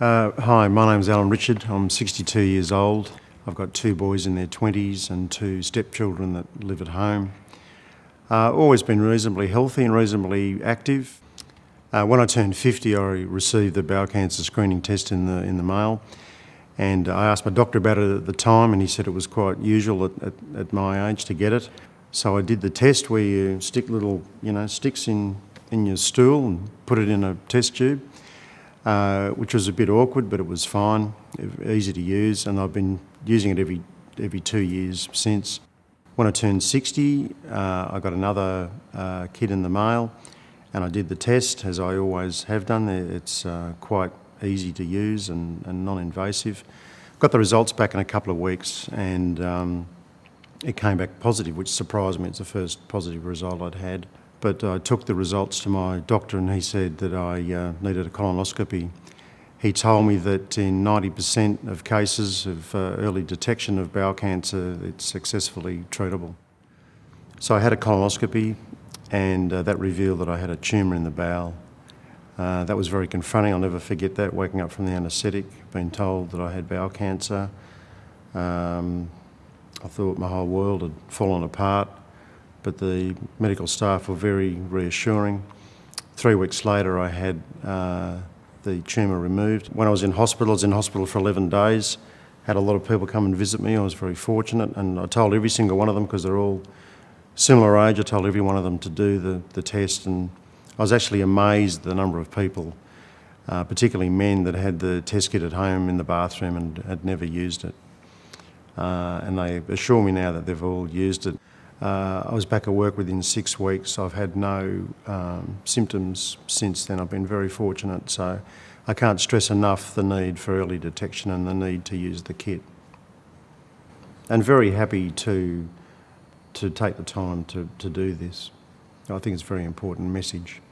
Hi, my name's Alan Richard. I'm 62 years old. I've got two boys in their 20s and two stepchildren that live at home. Always been reasonably healthy and reasonably active. When I turned 50, I received the bowel cancer screening test in the mail, and I asked my doctor about it at the time, and he said it was quite usual at my age to get it. So I did the test where you stick little, sticks in your stool and put it in a test tube, which was a bit awkward, but it was fine, easy to use, and I've been using it every 2 years since. When I turned 60, I got another kit in the mail, and I did the test, as I always have done. It's quite easy to use and non-invasive. Got the results back in a couple of weeks, and it came back positive, which surprised me. It's the first positive result I'd had. But I took the results to my doctor, and he said that I needed a colonoscopy. He told me that in 90% of cases of early detection of bowel cancer, it's successfully treatable. So I had a colonoscopy, and that revealed that I had a tumour in the bowel. That was very confronting. I'll never forget that, waking up from the anaesthetic, being told that I had bowel cancer. I thought my whole world had fallen apart, but the medical staff were very reassuring. 3 weeks later, I had the tumour removed. When I was in hospital for 11 days. Had a lot of people come and visit me. I was very fortunate, and I told every single one of them, because they're all similar age, I told every one of them to do the test, and I was actually amazed at the number of people, particularly men, that had the test kit at home in the bathroom and had never used it. And they assure me now that they've all used it. I was back at work within 6 weeks. I've had no symptoms since then. I've been very fortunate, so I can't stress enough the need for early detection and the need to use the kit. And very happy to take the time to do this. I think it's a very important message.